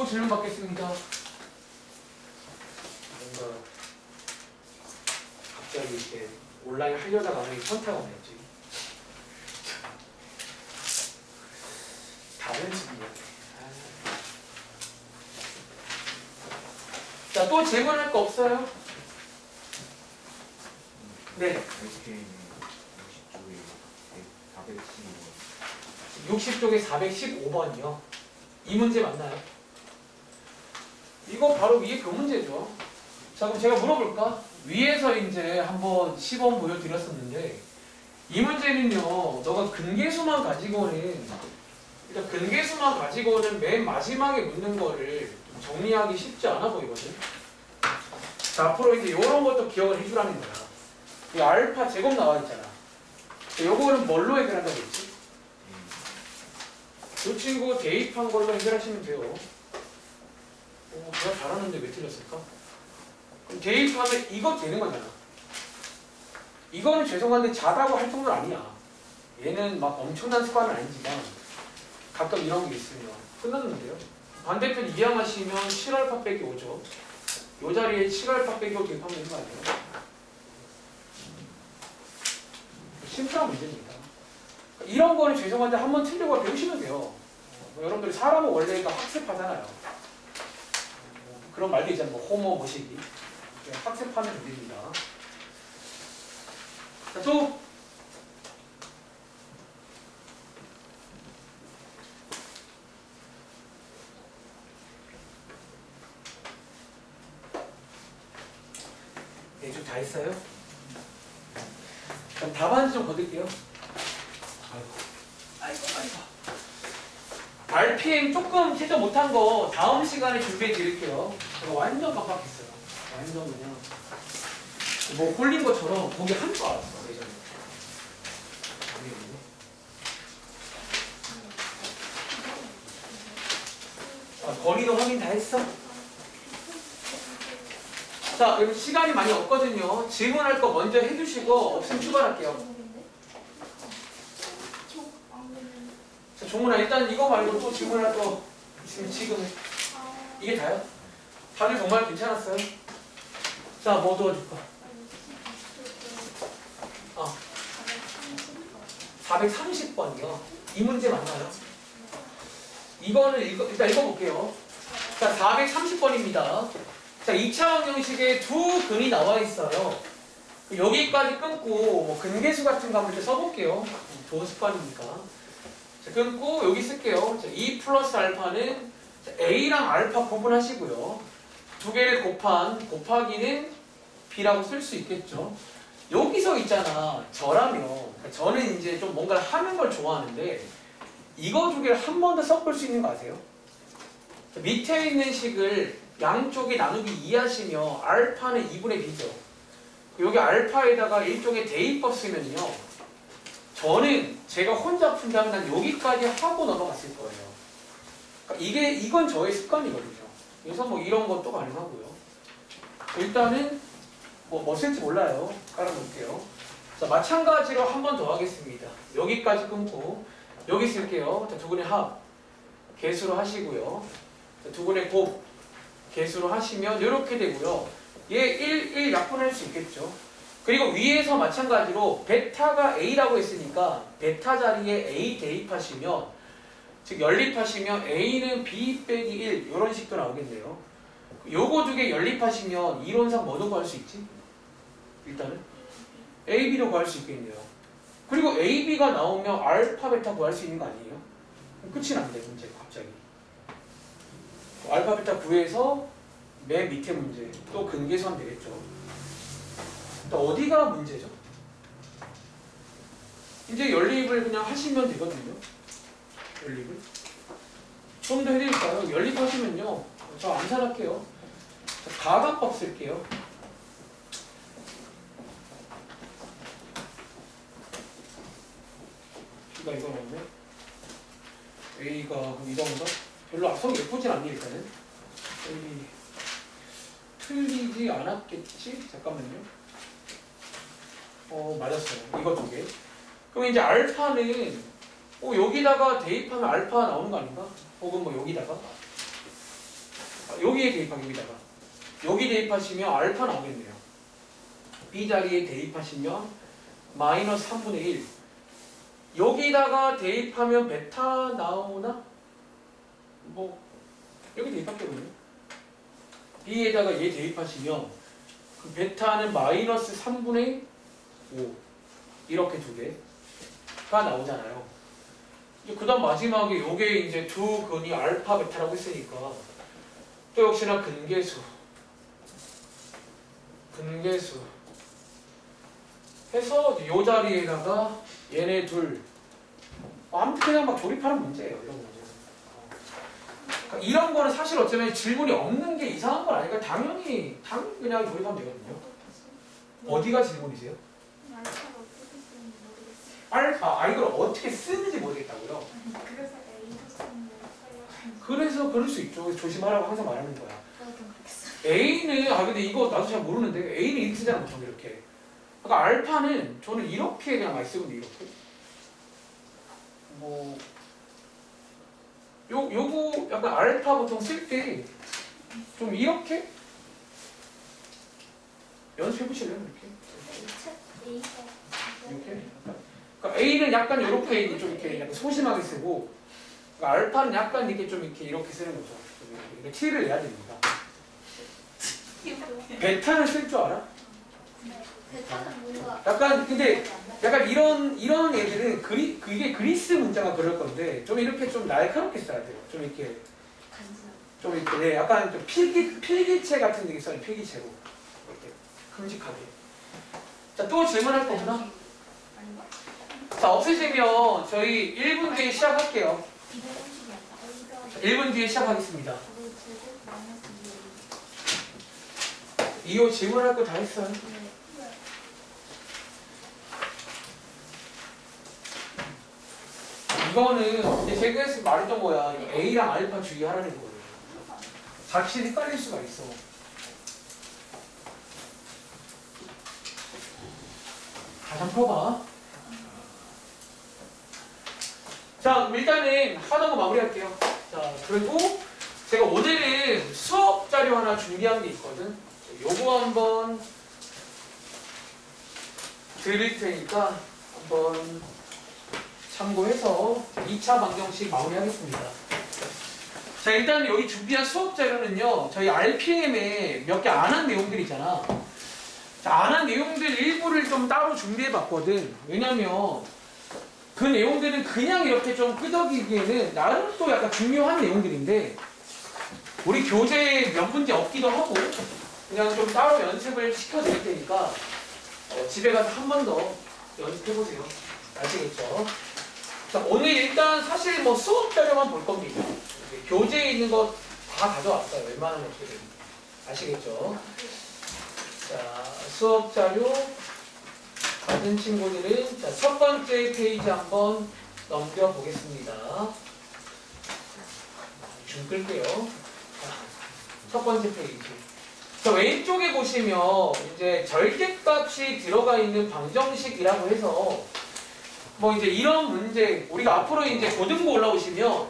또 질문 받겠습니다. 뭔가 갑자기 이렇게 온라인 하려다가 현타가 오네지. 다른 집이야. 자, 또 질문할 거 없어요? 네. 60쪽에 415번이요. 이 문제 맞나요? 이거 바로 위에 그 문제죠. 자, 그럼 제가 물어볼까? 위에서 이제 한번 시범 보여드렸었는데 이 문제는요, 너가 근계수만 가지고는, 그러니까 근계수만 가지고는 맨 마지막에 묻는 거를 정리하기 쉽지 않아 보이거든. 자, 앞으로 이제 이런 것도 기억을 해주라는 거야. 이 알파 제곱 나와 있잖아. 요거는 뭘로 해결한다고 했지? 이 친구 대입한 걸로 해결하시면 돼요. 내가 잘하는데 왜 틀렸을까? 그럼 대입하면 이거 되는 거잖아. 이거는 죄송한데 자다고 할 정도는 아니야. 얘는 막 엄청난 습관은 아니지만 가끔 이런 게 있으면 끝났는데요. 반대편 이항하시면 7알파 빼기 5죠. 이 자리에 7알파 빼기 5 대입하면 되는 거 아니에요? 심플한 문제입니다. 이런 거는 죄송한데 한번 틀리고 배우시면 돼요. 여러분들이 사람은 원래 학습하잖아요. 그런 말도 있잖아요. 뭐 호모 모시기. 학습하면 됩니다. 자, 또 네, 좀 다 했어요? 그럼 답안지 좀 거둘게요. 아이고. RPM 조금 채점 못한 거 다음 시간에 준비해 드릴게요. 제가 완전 깜빡했어요. 완전 그냥 뭐 홀린 것처럼 거기 한 줄 알았어. 예전에. 거리도 확인 다 했어? 자, 여러분 시간이 많이 없거든요. 질문할 거 먼저 해주시고 없으면 출발할게요. 자, 종훈아, 일단 이거 말고 또 질문할 거 있으면 지금 이게 다요? 다들 정말 괜찮았어요? 자, 뭐 도와줄까? 430번이요. 이 문제 맞나요? 이거는 일단 읽어볼게요. 자, 430번입니다. 자, 2차원 형식에 두 근이 나와 있어요. 여기까지 끊고 뭐 근계수 같은 거 한번 이렇게 써볼게요. 좋은 습관이니까. 자, 끊고 여기 쓸게요. 자, 2 플러스 알파는 A랑 알파 구분하시고요. 두 개를 곱하기는 B라고 쓸 수 있겠죠. 여기서 있잖아. 저라면, 저는 이제 좀 뭔가를 하는 걸 좋아하는데 이거 두 개를 한 번 더 섞을 수 있는 거 아세요? 자, 밑에 있는 식을 양쪽에 나누기 2 하시면 알파는 2분의 B죠. 여기 알파에다가 일종의 대입법 쓰면요. 저는 제가 혼자 푼다면 난 여기까지 하고 넘어갔을 거예요. 그러니까 이건 저의 습관이거든요. 그래서 뭐 이런 것도 가능하고요. 일단은 뭐 쓸지 몰라요. 깔아놓을게요. 자, 마찬가지로 한 번 더 하겠습니다. 여기까지 끊고 여기 쓸게요. 자, 두 분의 합 개수로 하시고요. 자, 두 분의 곱 개수로 하시면 이렇게 되고요. 얘 1 약분할 수 있겠죠. 그리고 위에서 마찬가지로 베타가 A라고 했으니까 베타 자리에 A 대입하시면, 즉 연립하시면 A는 B 빼기 1 이런 식도 나오겠네요. 요거 두 개 연립하시면 이론상 뭐로 구할 수 있지? 일단은 AB로 구할 수 있겠네요. 그리고 AB가 나오면 알파 베타 구할 수 있는 거 아니에요? 끝이 난대 문제 갑자기. 알파 베타 구해서 맨 밑에 문제 또 근계수하면 되겠죠. 또 어디가 문제죠? 이제 연립을 그냥 하시면 되거든요. 연립을 좀 더 해드릴까요? 연립하시면요, 저 암산할게요. 가각법 쓸게요. B가 이거 나오네. A가 이건가? 별로 악성이 예쁘진 않네. 일단은 A 틀리지 않았겠지? 잠깐만요. 맞았어요. 이거 두 개. 그럼 이제 알파는 여기다가 대입하면 알파 나오는 거 아닌가? 혹은 뭐 여기다가 여기에 대입하기입니다. 여기 대입하시면 알파 나오겠네요. B 자리에 대입하시면 마이너스 3분의 1. 여기다가 대입하면 베타 나오나? 뭐 여기 대입할게요. B에다가 얘 대입하시면 그 베타는 마이너스 3분의 5 이렇게 두 개가 나오잖아요. 그 다음 마지막에 요게 이제 두 근이 알파 베타라고 했으니까 또 역시나 근계수 해서 요 자리에다가 얘네 둘 아무튼 그냥 막 조립하는 문제예요. 이런 문제는. 그러니까 이런 거는 사실 어쩌면 질문이 없는 게 이상한 건 아니니까 당연히 그냥 조립하면 되거든요. 어디가 질문이세요? 알파 이걸 어떻게 쓰는지 모르겠다고요? 그래서 그럴 수 있죠. 조심하라고 항상 말하는 거야. A는 근데 이거 나도 잘 모르는데 A는 이렇게 쓰잖아 보통 이렇게. 그러니까 알파는 저는 이렇게 그냥 많이 쓰거든요. 이렇게. 뭐 요거 약간 알파 보통 쓸 때 좀 이렇게 연습해 보실래요? 이렇게. 그러니까 A는 약간 이렇게 좀 이렇게 약간 소심하게 쓰고, 그러니까 알파는 약간 이렇게 좀 이렇게 쓰는 거죠. 이렇게 티를 내야 됩니다. 베타는 쓸 줄 알아? 약간 근데 약간 이런 애들은 그게 그리스 문자가 그럴 건데 좀 이렇게 좀 날카롭게 써야 돼요. 좀 이렇게 네, 약간 좀 필기체 같은 게 있어요. 필기체로 이렇게 큼직하게. 자, 또 질문할 거 없나? 자, 없으시면 저희 1분 뒤에 시작할게요. 1분 뒤에 시작하겠습니다. 이거 질문할 거 다 했어요. 이거는 이제 제가 말했던 거야. A랑 알파 주의하라는 거예요. 자칫 헷갈릴 수가 있어. 다시 한번 펴봐. 자, 일단은 하던 거 마무리할게요. 자, 그리고 제가 오늘은 수업 자료 하나 준비한 게 있거든. 요거 한번 드릴 테니까 한번 참고해서 2차 방정식 마무리하겠습니다. 자, 일단 여기 준비한 수업 자료는요, 저희 RPM에 몇 개 안 한 내용들이잖아. 자, 안 한 내용들 일부를 좀 따로 준비해 봤거든. 왜냐면 그 내용들은 그냥 이렇게 좀 끄덕이기에는 나름 또 약간 중요한 내용들인데 우리 교재에 몇 문제 없기도 하고 그냥 좀 따로 연습을 시켜드릴 테니까 집에 가서 한 번 더 연습해보세요. 아시겠죠? 자, 오늘 일단 사실 뭐 수업 자료만 볼 겁니다. 교재에 있는 거 다 가져왔어요. 웬만하면 어떻게든. 아시겠죠? 자, 수업 자료 받은 친구들은 자, 첫 번째 페이지 한번 넘겨보겠습니다. 좀 끌게요. 자, 첫 번째 페이지. 자, 왼쪽에 보시면 이제 절대값이 들어가 있는 방정식이라고 해서 뭐 이제 이런 문제 우리가 앞으로 이제 고등부 올라오시면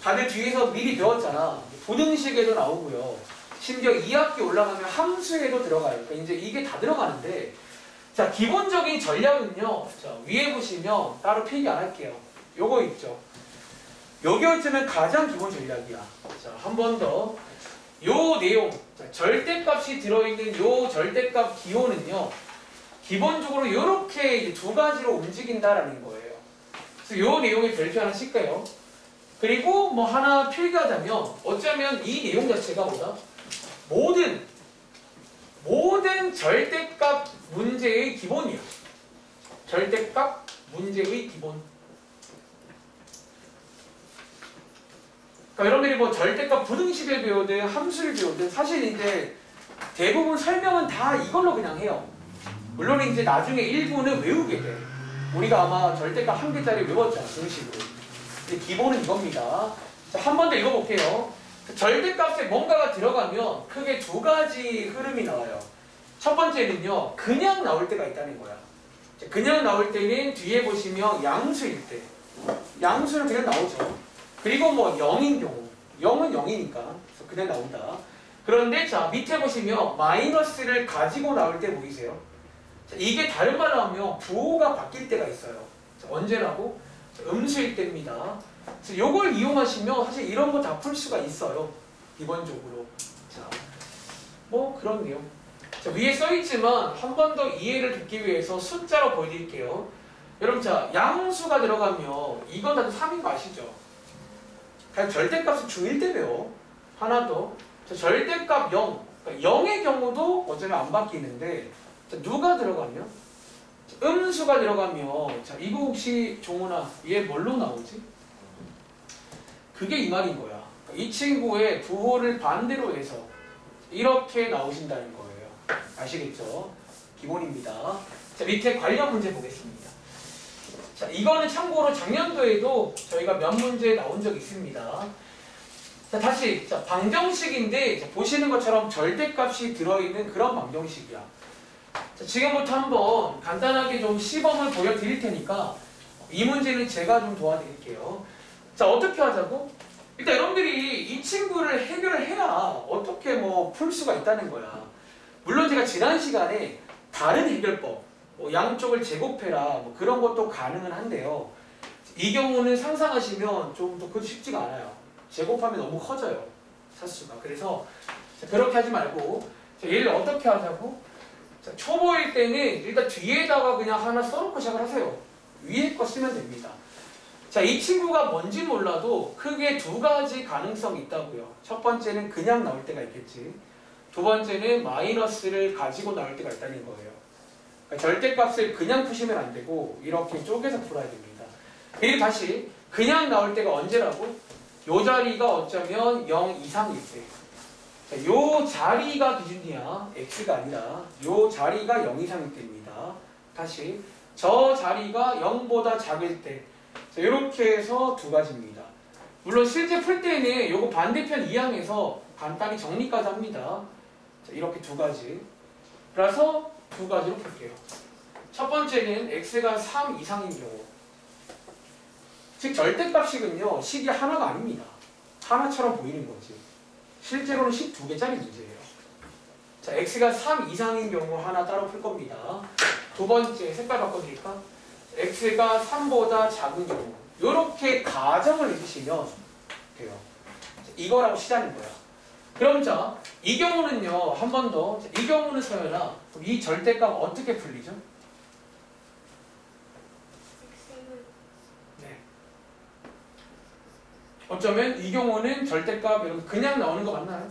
다들 뒤에서 미리 배웠잖아. 부등식에도 나오고요. 심지어 2학기 올라가면 함수에도 들어가요. 그러니까 이제 이게 다 들어가는데 자, 기본적인 전략은요. 자, 위에 보시면 따로 필기 안 할게요. 요거 있죠. 여기쯤은 가장 기본 전략이야. 자, 한 번 더. 요 내용, 자, 절대값이 들어있는 요 절대값 기호는요. 기본적으로 이렇게 두 가지로 움직인다라는 거예요. 그래서 요 내용에 별표 하나 칠까요? 그리고 뭐 하나 필기하자면 어쩌면 이 내용 자체가 뭐다? 모든 절대값 문제의 기본이야. 절대값 문제의 기본. 그러니까 여러분들이 뭐 절대값 부등식을 배우든 함수를 배우든 사실 이제 대부분 설명은 다 이걸로 그냥 해요. 물론 이제 나중에 일부는 외우게 돼. 우리가 아마 절대값 한 개짜리 외웠잖아, 등식으로. 근데 기본은 이겁니다. 자, 한 번 더 읽어볼게요. 절대값에 뭔가가 들어가면 크게 두 가지 흐름이 나와요. 첫 번째는요, 그냥 나올 때가 있다는 거야. 그냥 나올 때는 뒤에 보시면 양수일 때. 양수는 그냥 나오죠. 그리고 뭐 0인 경우. 0은 0이니까. 그래서 그냥 나온다. 그런데 자 밑에 보시면 마이너스를 가지고 나올 때 보이세요? 자, 이게 다른 말로 하면 부호가 바뀔 때가 있어요. 자, 언제라고? 자, 음수일 때입니다. 자, 요걸 이용하시면 사실 이런 거 다 풀 수가 있어요. 기본적으로. 자, 뭐 그런 내용. 자, 위에 써있지만 한 번 더 이해를 돕기 위해서 숫자로 보여드릴게요. 여러분 자 양수가 들어가면 이건 다 3인 거 아시죠? 그냥 절대값은 중1 때 배워. 하나 더. 자, 절대값 0. 그러니까 0의 경우도 어쩌면 안 바뀌는데 자, 누가 들어가면? 자, 음수가 들어가면 자 이거 혹시 종훈아 얘 뭘로 나오지? 그게 이 말인 거야. 그러니까 이 친구의 부호를 반대로 해서 이렇게 나오신다는 거예요. 아시겠죠? 기본입니다. 자 밑에 관련 문제 보겠습니다. 자 이거는 참고로 작년도에도 저희가 몇 문제 나온 적 있습니다. 자 다시 자 방정식인데 자, 보시는 것처럼 절대값이 들어있는 그런 방정식이야. 자 지금부터 한번 간단하게 좀 시범을 보여드릴 테니까 이 문제는 제가 좀 도와드릴게요. 자 어떻게 하자고? 일단 여러분들이 이 친구를 해결을 해야 어떻게 뭐 풀 수가 있다는 거야. 물론 제가 지난 시간에 다른 해결법 뭐 양쪽을 제곱해라 뭐 그런 것도 가능은 한데요. 이 경우는 상상하시면 좀 더 그것도 쉽지가 않아요. 제곱하면 너무 커져요. 사수가. 그래서 자, 그렇게 하지 말고 자, 얘를 어떻게 하자고? 자, 초보일 때는 일단 뒤에다가 그냥 하나 써놓고 시작을 하세요. 위에 거 쓰면 됩니다. 자, 이 친구가 뭔지 몰라도 크게 두 가지 가능성이 있다고요. 첫 번째는 그냥 나올 때가 있겠지. 두 번째는 마이너스를 가지고 나올 때가 있다는 거예요. 그러니까 절대값을 그냥 푸시면 안 되고 이렇게 쪼개서 풀어야 됩니다. 그리고 다시 그냥 나올 때가 언제라고? 요 자리가 어쩌면 0 이상일 때. 자, 요 자리가 기준이야. x가 아니라 요 자리가 0 이상일 때입니다. 다시 저 자리가 0보다 작을 때. 자, 이렇게 해서 두 가지입니다. 물론 실제 풀 때는 요거 반대편 이항에서 간단히 정리까지 합니다. 자, 이렇게 두 가지. 그래서 두 가지로 풀게요. 첫 번째는 x가 3 이상인 경우. 즉 절대값식은요. 식이 하나가 아닙니다. 하나처럼 보이는 거지. 실제로는 식 두 개짜리 문제예요. 자, x가 3 이상인 경우 하나 따로 풀 겁니다. 두 번째 색깔 바꿔드릴까? x가 3보다 작은 경우. 이렇게 가정을 해주시면 돼요. 이거라고 치자는 거야. 그럼 자, 이 경우는요. 한 번 더. 이 경우는 서연아. 이 절대값 어떻게 풀리죠? 네. 어쩌면 이 경우는 절대값 여러분 그냥 나오는 거 맞나요?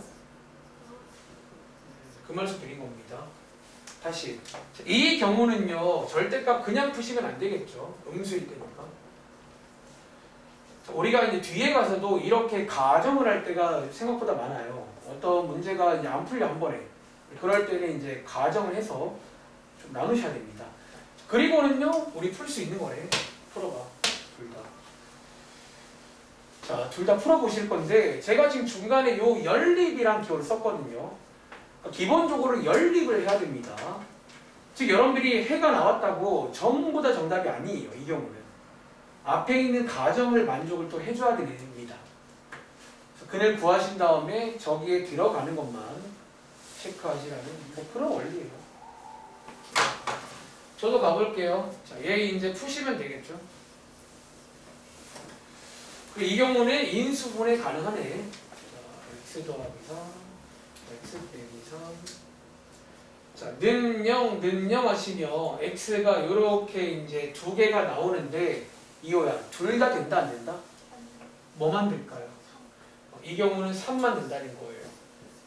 그 말씀 드린 겁니다. 다시 이 경우는요. 절대값 그냥 푸시면 안 되겠죠. 음수일 때니까. 우리가 이제 뒤에 가서도 이렇게 가정을 할 때가 생각보다 많아요. 어떤 문제가 이제 안 풀려 한 번에. 그럴 때는 이제 가정을 해서 좀 나누셔야 됩니다. 그리고는요. 우리 풀 수 있는 거래. 풀어봐. 둘 다. 자, 둘 다 풀어보실 건데 제가 지금 중간에 요 연립이란 기호를 썼거든요. 기본적으로 연립을 해야 됩니다. 즉 여러분들이 해가 나왔다고 전부 다 정답이 아니에요. 이 경우는. 앞에 있는 가정을 만족을 또 해줘야 됩니다. 그를 구하신 다음에 저기에 들어가는 것만 체크하시라는 뭐 그런 원리예요. 저도 가볼게요. 자, 얘 이제 푸시면 되겠죠. 이 경우는 인수분해 가능하네. 자, x 더하기 3, x 빼기 3. 자, 는0 하시면 x가 이렇게 이제 두 개가 나오는데 이호야, 둘 다 된다 안 된다? 뭐만 될까요? 이 경우는 3만 된다는 거예요.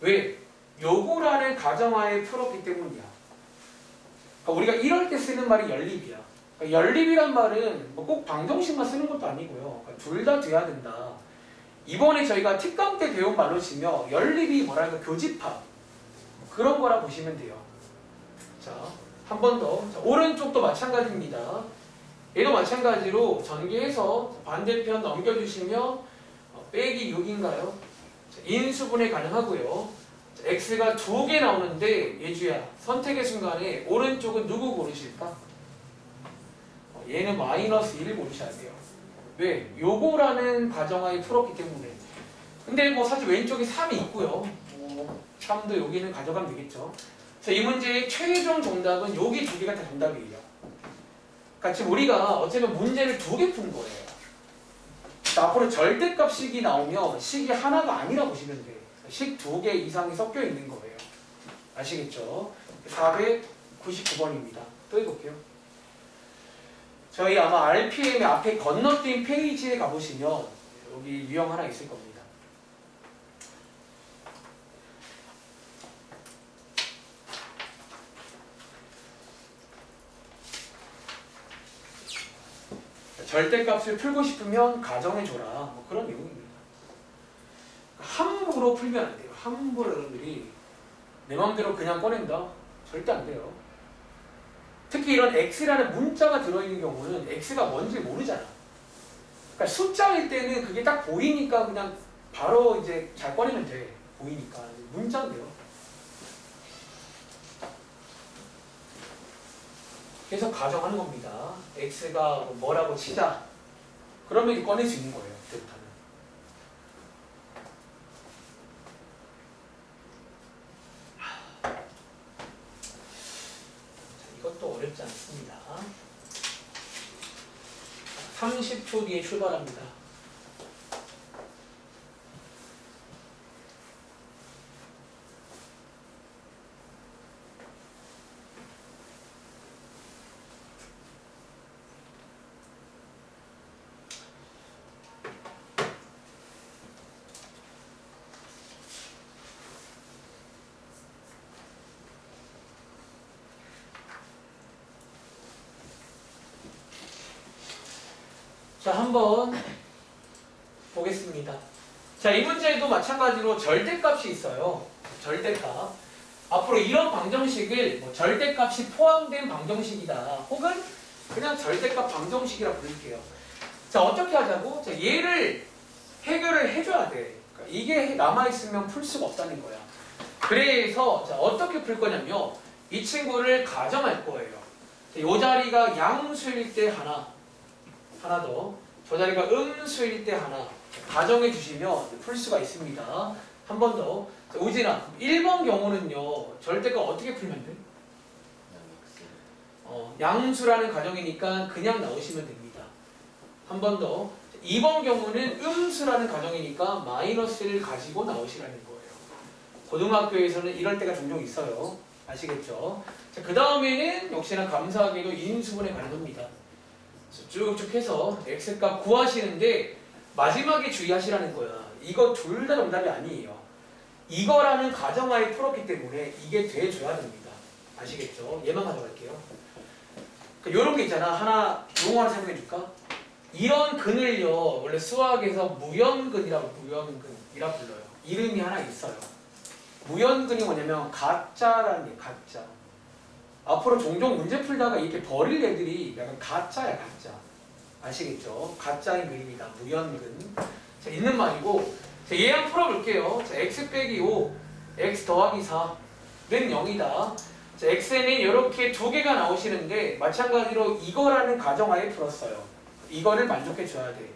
왜? 요거라는 가정하에 풀었기 때문이야. 그러니까 우리가 이럴 때 쓰는 말이 연립이야. 그러니까 연립이란 말은 뭐 꼭 방정식만 쓰는 것도 아니고요. 그러니까 둘 다 돼야 된다. 이번에 저희가 특강 때 배운 말로 치면 연립이 뭐랄까 교집합 그런 거라 보시면 돼요. 자, 한 번 더. 자, 오른쪽도 마찬가지입니다. 얘도 마찬가지로 전개해서 반대편 넘겨주시면 빼기 6인가요? 인수분해 가능하고요. 자, x가 두 개 나오는데 예주야 선택의 순간에 오른쪽은 누구 고르실까? 얘는 마이너스 1 고르셔야 돼요. 왜? 요거라는 가정하에 풀었기 때문에. 근데 뭐 사실 왼쪽에 3이 있고요. 3도 여기는 가져가면 되겠죠. 그래서 이 문제의 최종 정답은 여기 두 개가 다 정답이에요. 그러니까 지금 우리가 어쩌면 문제를 두 개 푼 거예요. 앞으로 절대값식이 나오면 식이 하나가 아니라 보시면 돼요. 식 두 개 이상이 섞여 있는 거예요. 아시겠죠? 499번입니다. 또 해볼게요. 저희 아마 RPM의 앞에 건너뛴 페이지에 가보시면 여기 유형 하나 있을 겁니다. 절대값을 풀고 싶으면 가정해줘라. 뭐 그런 내용입니다. 함부로 풀면 안 돼요. 함부로 여러분들이 내 마음대로 그냥 꺼낸다? 절대 안 돼요. 특히 이런 x라는 문자가 들어있는 경우는 x가 뭔지 모르잖아. 그러니까 숫자일 때는 그게 딱 보이니까 그냥 바로 이제 잘 꺼내면 돼. 보이니까. 문자인데요. 계속 가정하는 겁니다. x가 뭐라고 치자. 그러면 이제 꺼낼 수 있는 거예요. 그때부터는. 이것도 어렵지 않습니다. 30초 뒤에 출발합니다. 자, 한번 보겠습니다. 자, 이 문제도 마찬가지로 절대값이 있어요. 절대값. 앞으로 이런 방정식을 뭐 절대값이 포함된 방정식이다. 혹은 그냥 절대값 방정식이라 부를게요. 자, 어떻게 하자고? 자, 얘를 해결을 해줘야 돼. 그러니까 이게 남아있으면 풀 수가 없다는 거야. 그래서 자, 어떻게 풀 거냐면 이 친구를 가정할 거예요. 자, 이 자리가 양수일 때 하나 더, 저 자리가 음수일 때 하나 가정해 주시면 풀 수가 있습니다. 한 번 더. 자, 우진아, 1번 경우는요, 절대값 어떻게 풀면 돼? 양수라는 가정이니까 그냥 나오시면 됩니다. 한 번 더. 2번 경우는 음수라는 가정이니까 마이너스를 가지고 나오시라는 거예요. 고등학교에서는 이럴 때가 종종 있어요. 아시겠죠? 자, 그 다음에는 역시나 감사하게도 인수분해 가능합니다. 쭉쭉 해서 x값 구하시는데 마지막에 주의하시라는 거야. 이거 둘 다 정답이 아니에요. 이거라는 가정하에 풀었기 때문에 이게 돼줘야 됩니다. 아시겠죠? 얘만 가져갈게요. 요런 게 있잖아. 하나, 용어 하나 설명해 줄까? 이런 근을요, 원래 수학에서 무연근이라고 불러요. 이름이 하나 있어요. 무연근이 뭐냐면 가짜라는 게 가짜. 앞으로 종종 문제 풀다가 이렇게 버릴 애들이 약간 가짜야, 가짜. 아시겠죠? 가짜인 그림이다. 무연근. 자, 있는 말이고, 자, 얘 한번 풀어볼게요. 자, x 빼기 5, x 더하기 4는 0이다. 자, x에는 이렇게 두 개가 나오시는데, 마찬가지로 이거라는 가정하에 풀었어요. 이거를 만족해줘야 돼.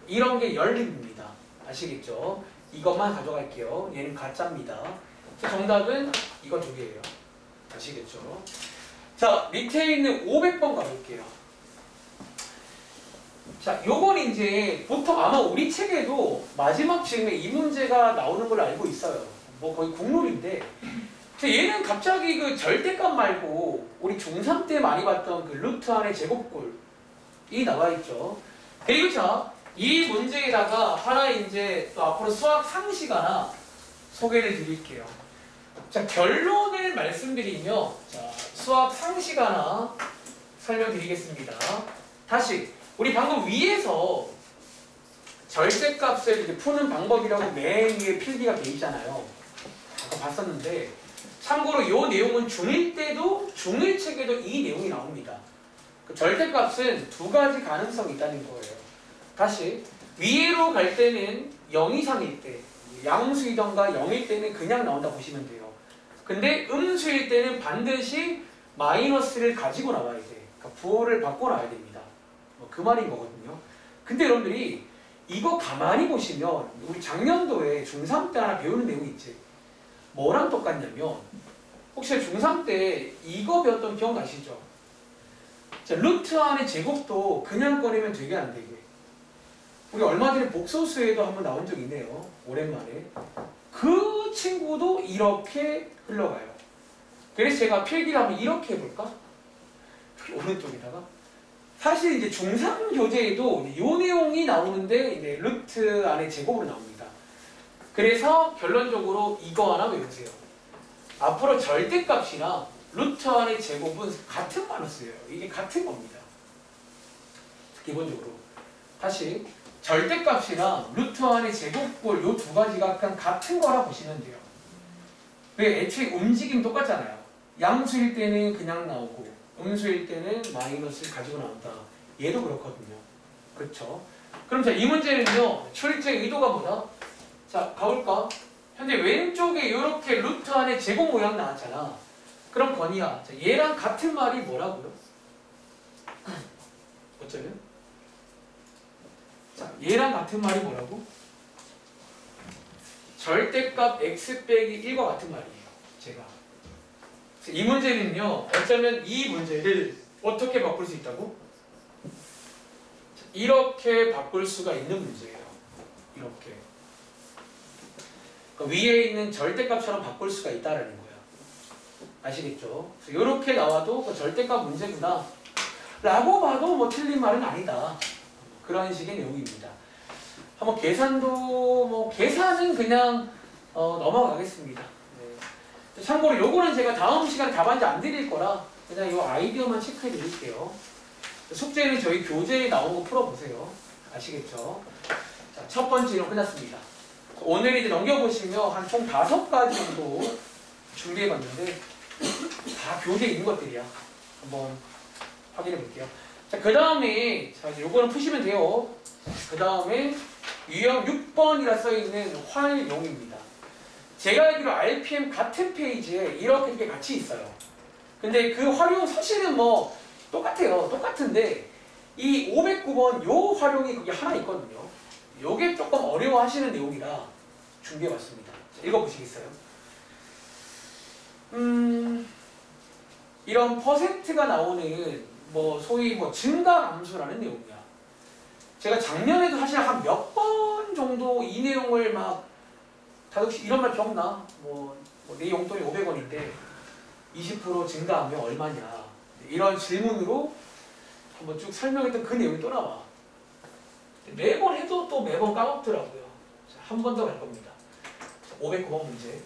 이런 게 연립입니다. 아시겠죠? 이것만 가져갈게요. 얘는 가짜입니다. 자, 정답은 이거 두 개예요. 아시겠죠? 자, 밑에 있는 500번 가볼게요. 자, 요건 이제 보통 아마 우리 책에도 마지막 즈음에 이 문제가 나오는 걸로 알고 있어요. 뭐 거의 국룰인데. 자, 얘는 갑자기 그 절대값 말고 우리 중3 때 많이 봤던 그 루트 안의 제곱꼴이 나와 있죠. 그리고 자, 이 문제에다가 하나 이제 또 앞으로 수학 상식 하나 소개를 드릴게요. 자, 결론을 말씀드리며, 자, 수학 상식 하나 설명드리겠습니다. 다시, 우리 방금 위에서 절대값을 이렇게 푸는 방법이라고 맨 위에 필기가 돼 있잖아요. 아까 봤었는데, 참고로 이 내용은 중1 때도, 중1 책에도 이 내용이 나옵니다. 그 절대값은 두 가지 가능성이 있다는 거예요. 다시, 위로 갈 때는 0 이상일 때, 양수이던가 0일 때는 그냥 나온다 보시면 돼요. 근데 음수일 때는 반드시 마이너스를 가지고 나와야 돼. 그러니까 부호를 바꿔 놔야 됩니다. 뭐 그 말인 거거든요. 근데 여러분들이 이거 가만히 보시면 우리 작년도에 중3 때 하나 배우는 내용이 있지. 뭐랑 똑같냐면 혹시 중3 때 이거 배웠던 기억나시죠? 자, 루트 안의 제곱도 그냥 꺼내면 되게 안 되게. 우리 얼마 전에 복소수에도 한번 나온 적 있네요. 오랜만에. 그 친구도 이렇게 흘러가요. 그래서 제가 필기를 한번 이렇게 해볼까? 오른쪽에다가. 사실 이제 중3 교재에도 이 내용이 나오는데 이제 루트 안의 제곱으로 나옵니다. 그래서 결론적으로 이거 하나 외우세요. 앞으로 절대값이나 루트 안의 제곱은 같은 말을 써요. 이게 같은 겁니다. 기본적으로. 다시 절대값이랑 루트 안의 제곱꼴 요 두 가지가 그냥 같은 거라 보시면 돼요. 왜? 애초에 움직임 똑같잖아요. 양수일 때는 그냥 나오고 음수일 때는 마이너스를 가지고 나온다. 얘도 그렇거든요. 그렇죠? 그럼 자, 이 문제는요. 출제 의도가 뭐다? 자, 가볼까? 현재 왼쪽에 이렇게 루트 안에 제곱 모양 나왔잖아. 그럼 건이야. 자, 얘랑 같은 말이 뭐라고요? 어쩌면? 자, 얘랑 같은 말이 뭐라고? 절대값 x 빼기 1과 같은 말이에요. 제가. 이 문제는요. 어쩌면 이 문제를 어떻게 바꿀 수 있다고? 이렇게 바꿀 수가 있는 문제예요. 이렇게. 그러니까 위에 있는 절대값처럼 바꿀 수가 있다라는 거예요. 아시겠죠? 이렇게 나와도 그 절대값 문제구나 라고 봐도 뭐 틀린 말은 아니다. 그런 식의 내용입니다. 한번 계산도 뭐 계산은 그냥 넘어가겠습니다. 네. 참고로 요거는 제가 다음 시간에 답안지 안 드릴 거라 그냥 요 아이디어만 체크해 드릴게요. 숙제는 저희 교재에 나온 거 풀어보세요. 아시겠죠? 자, 첫 번째 이론 끝났습니다. 오늘 이제 넘겨보시면 한 총 5가지 정도 준비해봤는데 다 교재에 있는 것들이야. 한번 확인해 볼게요. 자, 그 다음에 자, 요거는 푸시면 돼요. 그 다음에 유형 6번이라 써있는 활용입니다. 제가 알기로 RPM 같은 페이지에 이렇게 같이 있어요. 근데 그 활용 사실은 뭐 똑같아요. 똑같은데 이 509번 요 활용이 그게 하나 있거든요. 요게 조금 어려워하시는 내용이라 준비해봤습니다. 자, 읽어보시겠어요? 이런 퍼센트가 나오는 뭐 소위 뭐 증가함수라는 내용이야. 제가 작년에도 사실 한 몇 번 정도 이 내용을 막 다독씨 이런 말 기억나? 내 용돈이 500원인데 20% 증가하면 얼마냐? 이런 질문으로 한번 쭉 설명했던 그 내용이 또 나와. 매번 해도 또 매번 까먹더라고요. 한 번 더 갈 겁니다. 509번 문제.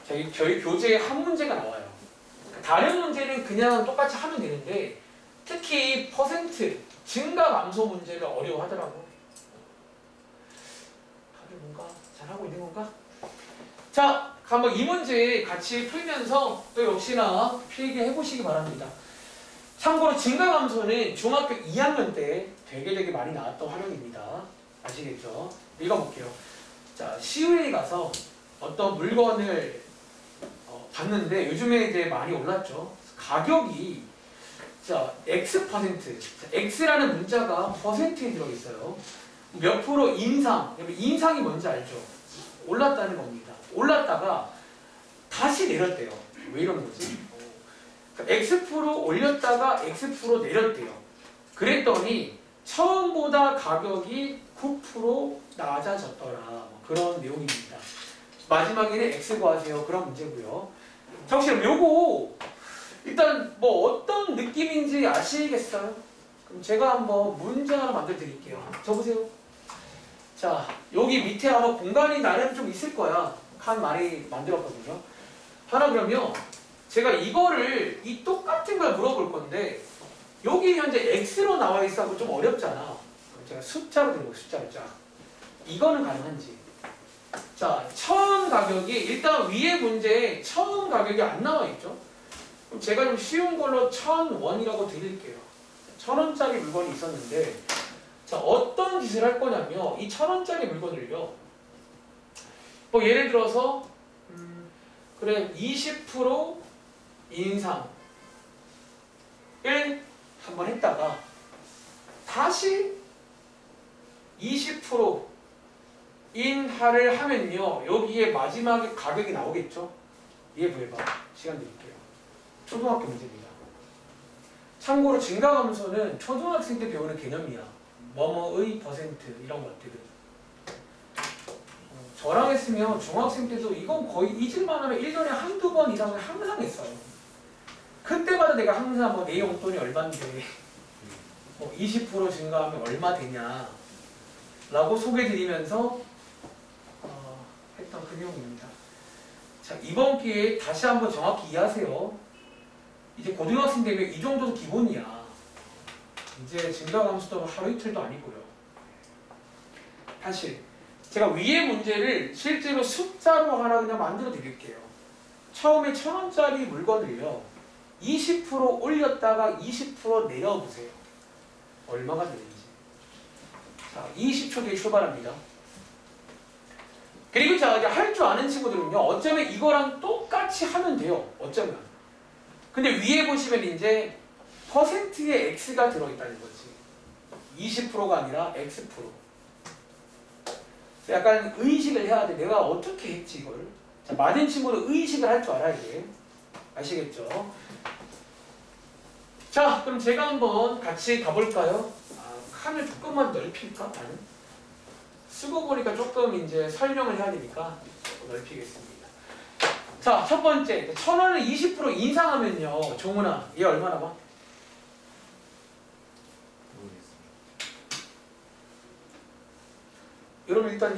저희 교재에 한 문제가 나와요. 다른 문제는 그냥 똑같이 하면 되는데 특히 퍼센트, 증가 감소 문제를 어려워하더라고. 다들 뭔가 잘하고 있는 건가? 자, 한번 이 문제 같이 풀면서 또 역시나 필기해 보시기 바랍니다. 참고로 증가 감소는 중학교 2학년 때 되게 많이 나왔던 활용입니다. 아시겠죠? 읽어볼게요. 자, 시외에 가서 어떤 물건을 봤는데 요즘에 이제 많이 올랐죠. 가격이 자 X%, 자, X라는 문자가 퍼센트에 들어있어요. 몇 프로 인상, 인상이 뭔지 알죠? 올랐다는 겁니다. 올랐다가 다시 내렸대요. 왜 이런 거지? X% 올렸다가 X% 내렸대요. 그랬더니 처음보다 가격이 9% 낮아졌더라. 뭐 그런 내용입니다. 마지막에는 X 구하세요. 그런 문제고요. 자, 혹시 요거 일단 뭐 어떤 느낌인지 아시겠어요? 그럼 제가 한번 문제 하나 만들어 드릴게요. 적으세요. 자, 여기 밑에 아마 공간이 나름 좀 있을 거야. 칸 많이 만들었거든요. 하나 그러면 제가 이거를 이 똑같은 걸 물어볼 건데 여기 현재 X로 나와 있어서 좀 어렵잖아. 그럼 제가 숫자로 드리고 숫자로 쫙. 이거는 가능한지. 자, 처음 가격이 일단 위에 문제에 처음 가격이 안 나와 있죠. 그럼 제가 좀 쉬운 걸로 1000원이라고 드릴게요. 1000원짜리 물건이 있었는데 자, 어떤 짓을 할 거냐면 이 1000원짜리 물건을요. 뭐 예를 들어서 그래 20% 인상을 한번 했다가 다시 20% 인하를 하면요. 여기에 마지막에 가격이 나오겠죠? 얘 구해봐. 시간 드릴게요. 초등학교 문제입니다. 참고로 증가감소는 초등학생 때 배우는 개념이야. 뭐뭐의 퍼센트 이런 것들은. 저랑 했으면 중학생 때도 이건 거의 잊을만 하면 1년에 한두 번 이상을 항상 했어요. 그때마다 내가 항상 뭐 내 용돈이 얼만데 뭐 20% 증가하면 얼마 되냐 라고 소개드리면서 했던 그 내용입니다. 자, 이번 기회에 다시 한번 정확히 이해하세요. 이제 고등학생 되면 이 정도도 기본이야. 이제 증가감수도 하루 이틀도 아니고요. 사실 제가 위에 문제를 실제로 숫자로 하나 그냥 만들어 드릴게요. 처음에 1,000원짜리 물건을요 20% 올렸다가 20% 내려보세요. 얼마가 되는지. 자, 20초 뒤에 출발합니다. 그리고 자, 이제 할 줄 아는 친구들은요 어쩌면 이거랑 똑같이 하면 돼요. 어쩌면. 근데 위에 보시면 이제 퍼센트에 X가 들어있다는 거지. 20%가 아니라 X%. 약간 의식을 해야 돼. 내가 어떻게 했지 이걸. 자, 맞은 친구는 의식을 할 줄 알아야 돼. 아시겠죠? 자, 그럼 제가 한번 같이 가볼까요? 칸을 조금만 넓힐까? 나는 쓰고 보니까 조금 이제 설명을 해야 되니까 조금 넓히겠습니다. 자, 첫 번째 1,000원을 20% 인상하면요 종훈아 얘 얼마 나와? 여러분 일단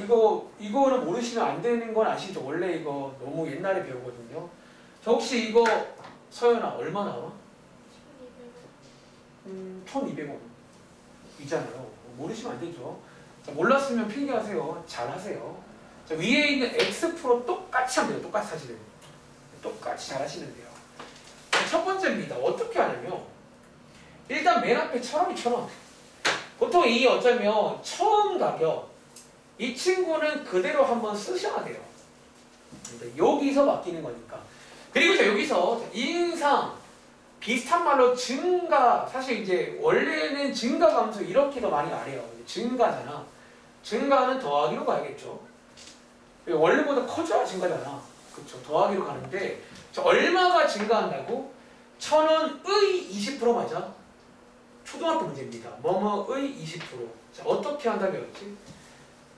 이거는 모르시면 안 되는 건 아시죠? 원래 이거 너무 옛날에 배우거든요. 저 혹시 이거 서연아 얼마 나와? 1,200원 있잖아요. 모르시면 안 되죠. 자, 몰랐으면 필기하세요. 잘 하세요. 자, 위에 있는 X% 똑같이 하면 돼요. 똑같이 하시면 돼요. 똑같이 잘 하시면 돼요. 자, 첫 번째입니다. 어떻게 하냐면 일단 맨 앞에 1,000원이 1,000원. 보통 이 어쩌면 처음 가격 이 친구는 그대로 한번 쓰셔야 돼요. 여기서 맡기는 거니까. 그리고 자, 여기서 인상 비슷한 말로 증가, 사실 이제 원래는 증가 감소 이렇게 더 많이 말해요. 증가잖아. 증가는 더하기로 가야겠죠. 원래보다 커져야 증가잖아. 그렇죠. 더하기로 가는데 자, 얼마가 증가한다고? 1,000원의 20% 맞아? 초등학교 문제입니다. 뭐뭐의 20%. 자, 어떻게 한다면지?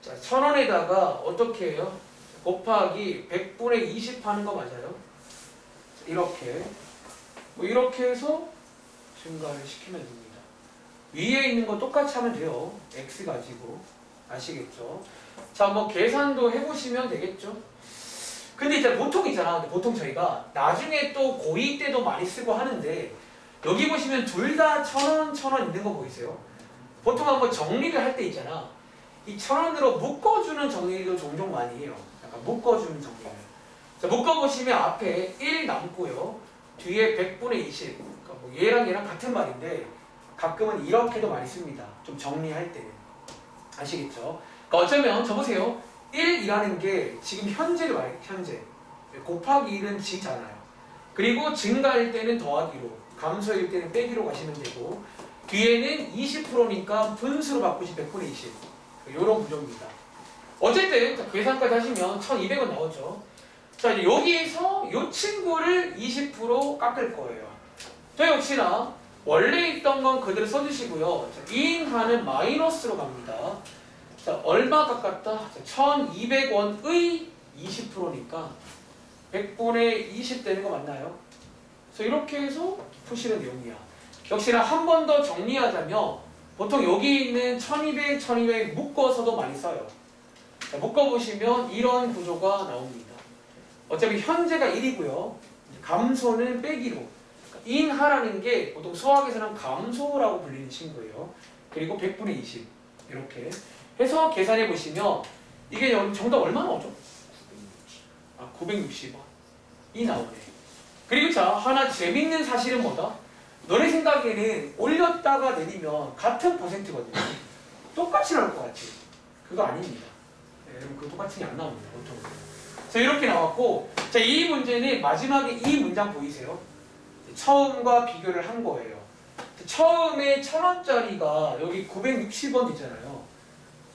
자, 1,000원에다가 어떻게 해요? 곱하기 100분의 20 하는 거 맞아요? 자, 이렇게 뭐 이렇게 해서 증가를 시키면 됩니다. 위에 있는 거 똑같이 하면 돼요. X 가지고. 아시겠죠? 자, 뭐 계산도 해보시면 되겠죠? 근데 이제 보통 있잖아. 근데 보통 저희가 나중에 또 고2 때도 많이 쓰고 하는데 여기 보시면 둘 다 1,000원, 1,000원 있는 거 보이세요? 보통 한번 정리를 할 때 있잖아. 이 1,000원으로 묶어주는 정리도 종종 많이 해요. 약간 묶어주는 정리를. 자, 묶어보시면 앞에 1 남고요. 뒤에 100분의 20. 그러니까 뭐 얘랑 같은 말인데 가끔은 이렇게도 많이 씁니다. 좀 정리할 때는. 아시겠죠? 그러니까 어쩌면 저보세요. 1이라는 게 지금 현재를 말해요. 현재. 곱하기 1은 지잖아요. 그리고 증가일 때는 더하기로, 감소일 때는 빼기로 가시면 되고 뒤에는 20%니까 분수로 바꾸시 100분의 20. 이런 구조입니다. 어쨌든 자, 계산까지 하시면 1,200원 나오죠. 자, 이제 여기에서 이 친구를 20% 깎을 거예요. 저 역시나 원래 있던 건 그대로 써주시고요. 자, 인하는 마이너스로 갑니다. 자, 얼마 깎았다? 1,200원의 20%니까 100분의 20 되는 거 맞나요? 그래서 이렇게 해서 푸시는 내용이야. 역시나 한 번 더 정리하자면 보통 여기 있는 1,200, 1,200 묶어서도 많이 써요. 자, 묶어보시면 이런 구조가 나옵니다. 어차피 현재가 1이고요. 감소는 빼기로. 인하라는 게 보통 수학에서는 감소라고 불리는 친구예요. 그리고 100분의 20 이렇게 해서 계산해 보시면 이게 정답 얼마 나오죠? 960원이 나오네. 그리고 자, 하나 재밌는 사실은 뭐다? 너네 생각에는 올렸다가 내리면 같은 퍼센트거든요. 똑같이 나올 것 같지? 그거 아닙니다. 네, 여러분 그 똑같이 안 나옵니다. 보통. 자, 이렇게 나왔고, 자, 이 문제는 마지막에 이 문장 보이세요? 처음과 비교를 한 거예요. 처음에 1,000원짜리가 여기 960원 있잖아요.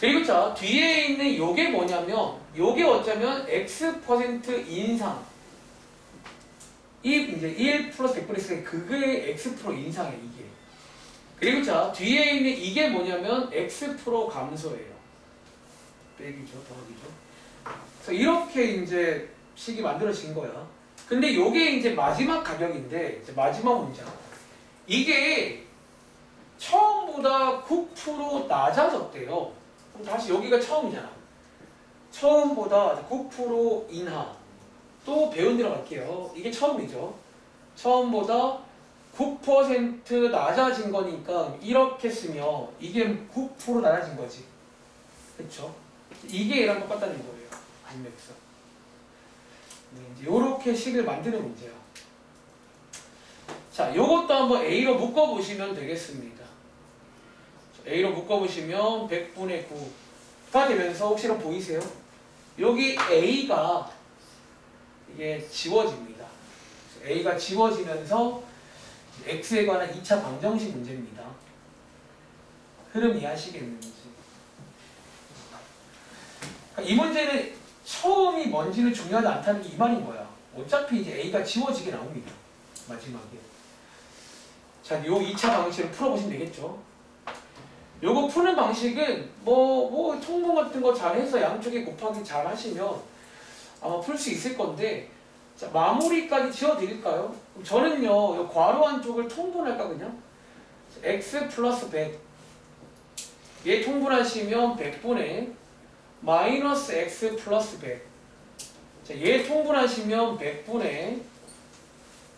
그리고 자 뒤에 있는 요게 뭐냐면 요게 어쩌면 X% 인상 이 이제 1 플러스 100분의 X가 그게 X% 인상이에요 이게. 그리고 자 뒤에 있는 이게 뭐냐면 X% 감소예요. 빼기죠 더하기죠. 그래서 이렇게 이제 식이 만들어진 거야. 근데 요게 이제 마지막 가격인데 이제 마지막 문장 이게 처음보다 9% 낮아졌대요. 그럼 다시 여기가 처음이잖아. 처음보다 9% 인하. 또 배운 대로 갈게요. 이게 처음이죠. 처음보다 9% 낮아진 거니까 이렇게 쓰면 이게 9% 낮아진 거지. 그쵸? 이게 얘랑 똑같다는 거예요. 안맥서. 이제 요렇게 식을 만드는 문제야. 자, 요것도 한번 A로 묶어보시면 되겠습니다. A로 묶어보시면 100분의 9가 되면서 혹시 이런 보이세요? 여기 A가 이게 지워집니다. A가 지워지면서 X에 관한 2차 방정식 문제입니다. 흐름 이해하시겠는지. 이 문제는 처음이 뭔지는 중요하지 않다는 게 이 말인 거야. 어차피 이제 A가 지워지게 나옵니다. 마지막에. 자, 요 2차 방식을 풀어보시면 되겠죠. 요거 푸는 방식은 뭐 통분 같은 거 잘해서 양쪽에 곱하기 잘 하시면 아마 풀 수 있을 건데 자, 마무리까지 지어드릴까요? 저는요 요 괄호 한쪽을 통분할까 그냥? x 플러스 100 얘 통분하시면 100분의 마이너스 x 플러스 100 자, 얘 통분하시면 100분의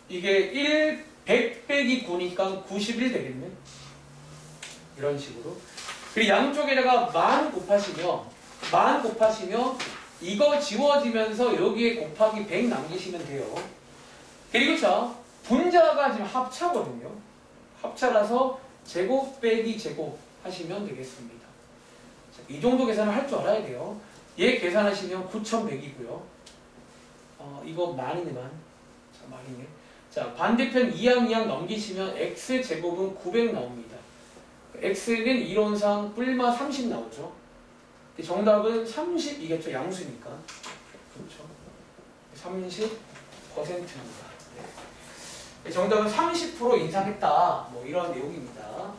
이게 100 빼기 9니까 91 되겠네. 이런 식으로. 그리고 양쪽에다가 만 곱하시면 이거 지워지면서 여기에 곱하기 100 남기시면 돼요. 그리고 자 분자가 지금 합차거든요. 합차라서 제곱 빼기 제곱 하시면 되겠습니다. 자, 이 정도 계산을 할 줄 알아야 돼요. 얘 계산하시면 9100이고요. 이거 만이네만. 자, 만이네. 자, 반대편 2항 넘기시면 x제곱은 900 나옵니다. x는 이론상 뿔마 30 나오죠. 정답은 30이겠죠. 양수니까. 그렇죠. 30%입니다. 네. 정답은 30% 인상했다. 뭐 이런 내용입니다.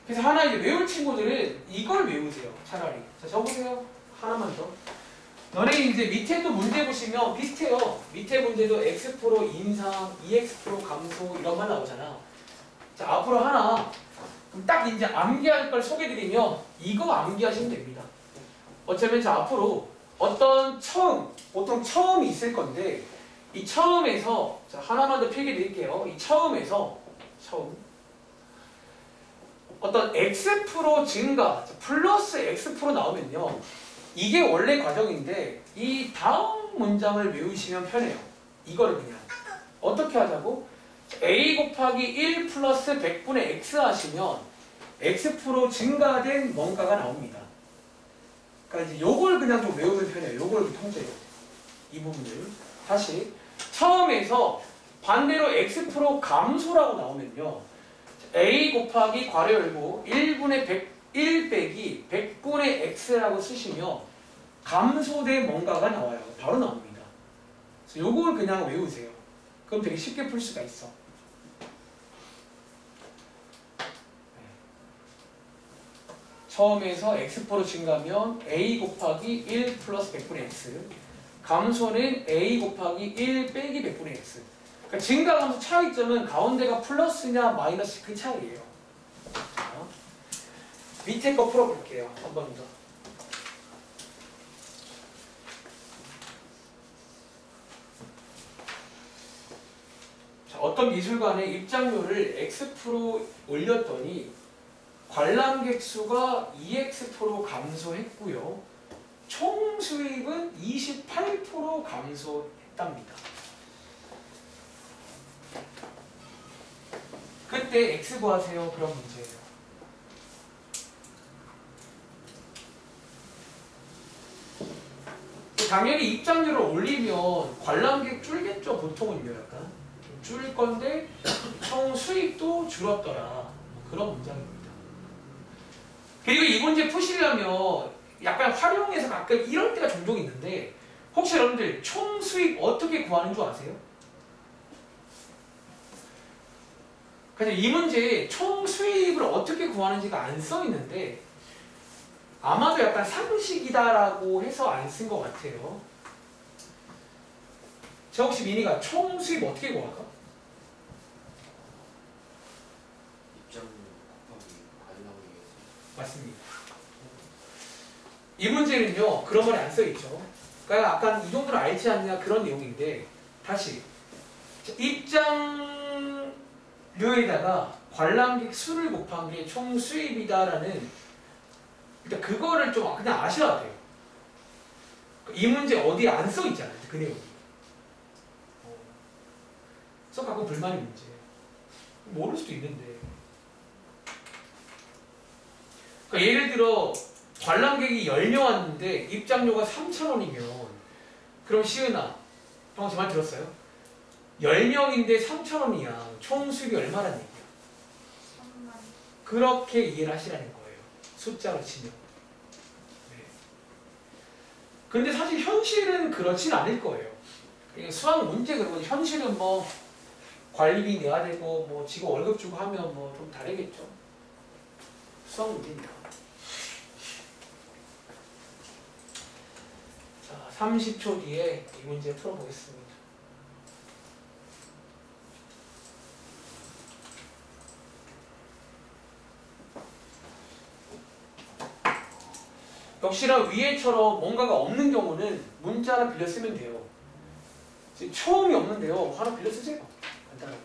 그래서 하나 이제 외울 친구들은 이걸 외우세요. 차라리. 자, 적으세요. 하나만 더. 너네 이제 밑에도 문제 보시면 비슷해요. 밑에 문제도 x% 인상, 2x% 감소 이런 말 나오잖아. 자, 앞으로 하나 그럼 딱 이제 암기할 걸 소개드리면 이거 암기하시면 됩니다. 어쩌면 자 앞으로 어떤 보통 처음이 있을 건데 이 처음에서 자 하나만 더 필기 드릴게요. 이 처음 어떤 x% 증가 플러스 x% 나오면요. 이게 원래 과정인데 이 다음 문장을 외우시면 편해요. 이거를 그냥 어떻게 하자고? a 곱하기 1 플러스 100분의 x 하시면 x% 증가된 뭔가가 나옵니다. 그러니까 이제 요걸 그냥 좀 외우면 편해요. 요걸 통째로. 이 부분을. 다시 처음에서 반대로 x% 감소라고 나오면요. a 곱하기 괄호 열고 1 빼기 100분의 x라고 쓰시면 감소된 뭔가가 나와요. 바로 나옵니다. 그래서 요걸 그냥 외우세요. 그럼 되게 쉽게 풀 수가 있어. 처음에서 x% 증가하면 a 곱하기 1 플러스 100분의 x 감소는 a 곱하기 1 빼기 100분의 x 그러니까 증가 감소 차이점은 가운데가 플러스냐 마이너스 그 차이예요. 자, 밑에 거 풀어볼게요. 한 번 더. 자, 어떤 미술관에 입장료를 x% 올렸더니 관람객 수가 2x% 감소했고요. 총 수입은 28% 감소했답니다. 그때 x 구하세요. 그런 문제예요. 당연히 입장료를 올리면 관람객 줄겠죠. 보통은요. 약간 줄 건데 총 수입도 줄었더라. 그런 문장입니다. 그리고 이 문제 푸시려면 약간 활용해서 가끔 이럴 때가 종종 있는데 혹시 여러분들 총 수입 어떻게 구하는 줄 아세요? 그래서 이 문제에 총 수입을 어떻게 구하는지가 안 써 있는데 아마도 약간 상식이다라고 해서 안 쓴 것 같아요. 자, 혹시 미니가 총 수입 어떻게 구할까? 입장 곱하기 관람이 맞습니다. 이 문제는요 그런 말이 안 써 있죠. 그러니까 약간 이 정도는 알지 않냐 그런 내용인데 다시 입장료에다가 관람객 수를 곱한 게 총 수입이다라는 일단 그거를 좀 그냥 아셔야 돼요. 이 문제 어디에 안 써 있잖아요 그 내용이. 그래서 가끔 불만이 문제. 모를 수도 있는데. 그러니까 예를 들어 관람객이 10명 왔는데 입장료가 3,000원이면 그럼 시은아, 방금 제 말 들었어요? 10명인데 3,000원이야. 총 수입이 얼마란 얘기야? 3만. 그렇게 이해를 하시라는 거예요. 숫자로 치면. 네. 근데 사실 현실은 그렇진 않을 거예요. 수학 문제 그러고 현실은 뭐 관리비 내야 되고 뭐 직원 월급 주고 하면 뭐 좀 다르겠죠. 수학 문제입니다. 자, 30초 뒤에 이 문제 풀어보겠습니다. 역시나 위에처럼 뭔가가 없는 경우는 문자 하나 빌려 쓰면 돼요. 지금 처음이 없는데요. 하나 빌려 쓰세요. 간단하게.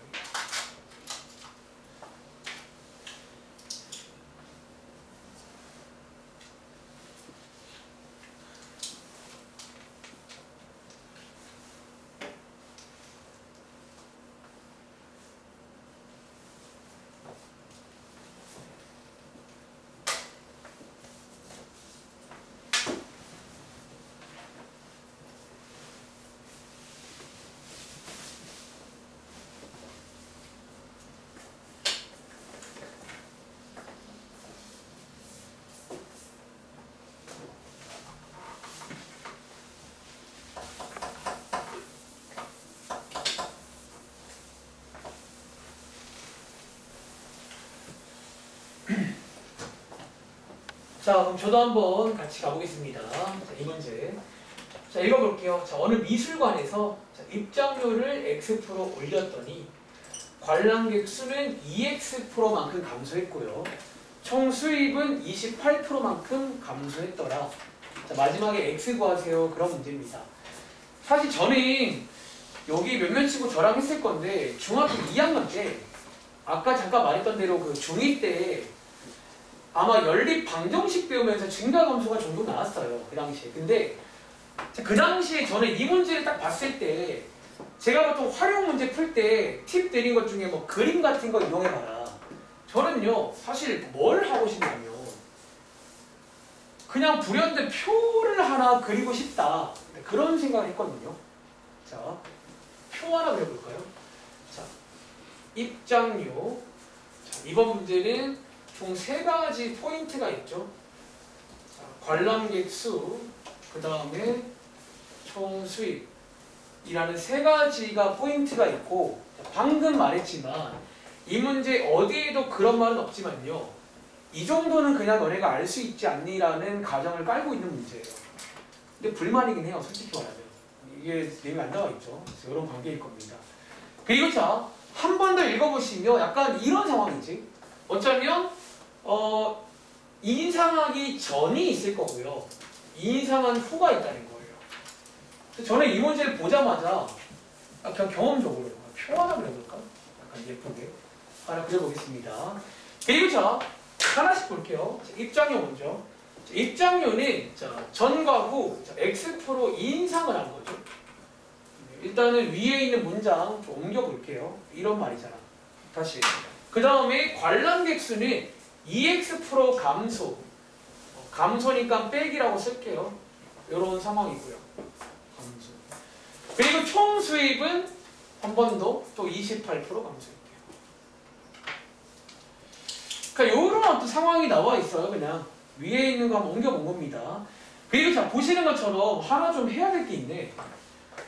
자, 그럼 저도 한번 같이 가보겠습니다. 자, 이 문제. 자, 읽어볼게요. 자, 어느 미술관에서 자, 입장료를 X% 올렸더니 관람객 수는 2X%만큼 감소했고요. 총 수입은 28%만큼 감소했더라. 자, 마지막에 X 구하세요. 그런 문제입니다. 사실 저는 여기 몇몇 치고 저랑 했을 건데 중학교 2학년 때 아까 잠깐 말했던 대로 그 중2 때 아마 연립 방정식 배우면서 증가 감소가 종종 나왔어요. 그 당시에. 근데 그 당시에 저는 이 문제를 딱 봤을 때 제가 보통 활용 문제 풀 때 팁 드린 것 중에 뭐 그림 같은 거 이용해봐라. 저는요 사실 뭘 하고 싶냐면 그냥 불현듯 표를 하나 그리고 싶다. 그런 생각을 했거든요. 자, 표 하나 그려볼까요? 자, 입장료. 자, 이번 문제는 총 3가지 포인트가 있죠. 자, 관람객 수, 그 다음에 총 수입이라는 3가지가 포인트가 있고 방금 말했지만 이 문제 어디에도 그런 말은 없지만요. 이 정도는 그냥 너네가 알 수 있지 않니라는 가정을 깔고 있는 문제예요. 근데 불만이긴 해요. 솔직히 말하면. 이게 내용이 안 나와 있죠. 그래서 이런 관계일 겁니다. 그리고 자, 한 번 더 읽어보시면 약간 이런 상황이지. 어쩌면 인상하기 전이 있을 거고요. 인상한 후가 있다는 거예요. 그래서 저는 이 문제를 보자마자 그냥 경험적으로 표 하나 그려볼까? 약간 예쁘게 하나 그려보겠습니다. 그리고 자, 하나씩 볼게요. 자, 입장료 먼저. 자, 입장료는 자, 전과 후 자, X% 인상을 한 거죠. 일단은 위에 있는 문장 좀 옮겨볼게요. 이런 말이잖아. 다시. 그 다음에 관람객 수는 2X% 감소. 감소니까 빼기라고 쓸게요. 이런 상황이고요. 감소. 그리고 총 수입은 한 번 더 또 28% 감소할게요. 그러니까 이런 어떤 상황이 나와 있어요. 그냥 위에 있는 거 한번 옮겨본 겁니다. 그리고 자 보시는 것처럼 하나 좀 해야 될 게 있네.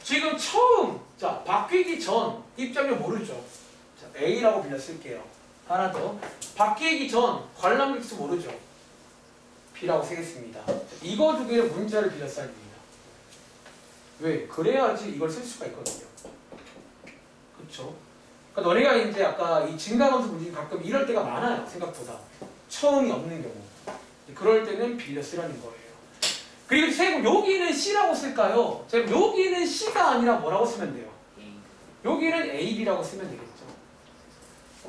지금 처음 자 바뀌기 전 입장료 모르죠. 자, A라고 빌려 쓸게요. 하나 더 바뀌기 전 관람객수 모르죠. B라고 쓰겠습니다. 이거 두 개의 문자를 빌려 써야 됩니다. 왜? 그래야지 이걸 쓸 수가 있거든요. 그렇죠? 그러니까 너네가 이제 아까 이 증가함수 문제 가끔 이럴 때가 많아요. 생각보다 처음이 없는 경우. 그럴 때는 빌려 쓰라는 거예요. 그리고 세금 여기는 C라고 쓸까요? 제가 여기는 C가 아니라 뭐라고 쓰면 돼요? 여기는 A, B라고 쓰면 되겠죠.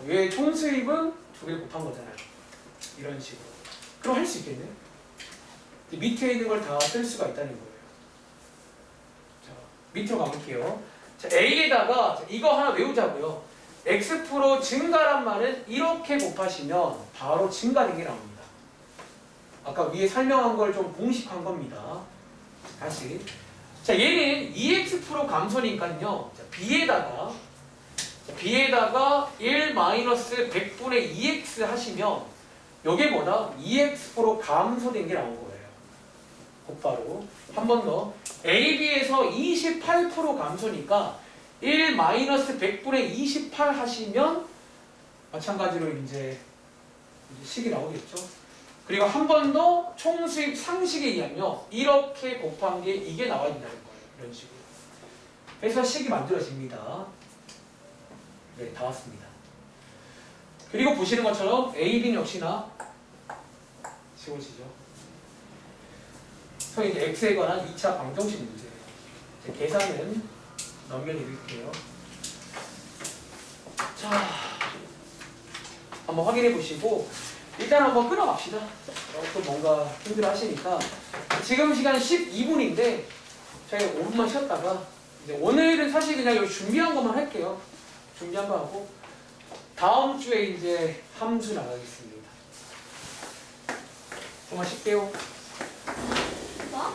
왜 총수입은 두 개 곱한 거잖아요. 이런 식으로. 그럼 할 수 있겠네. 밑에 있는 걸 다 쓸 수가 있다는 거예요. 자, 밑으로 가볼게요. 자, A에다가 이거 하나 외우자고요. X% 증가란 말은 이렇게 곱하시면 바로 증가된 게 나옵니다. 아까 위에 설명한 걸 좀 공식한 겁니다. 다시. 자, 얘는 2x% 감소니까요. 자, B에다가 1-100분의 2x 하시면 요게 뭐다? 2x% 감소된 게 나온 거예요. 곧바로 한 번 더. AB에서 28% 감소니까 1-100분의 28 하시면 마찬가지로 이제 식이 나오겠죠. 그리고 한 번 더 총수입 상식에 의하면 이렇게 곱한 게 이게 나와야 된다는 거예요. 이런 식으로. 그래서 식이 만들어집니다. 네, 다 왔습니다. 그리고 보시는 것처럼 A, B는 역시나 쉬워지죠. 그래서 이제 X에 관한 2차 방정식 문제예요. 이제 계산은 넘겨드릴게요. 자, 한번 확인해 보시고 일단 한번 끊어갑시다. 또 뭔가 힘들어 하시니까 지금 시간 12분인데 저희가 5분만 쉬었다가 이제 오늘은 사실 그냥 여기 준비한 것만 할게요. 준비한 거 하고 다음 주에 이제 함수 나가겠습니다. 정말 쉴게요. 뭐?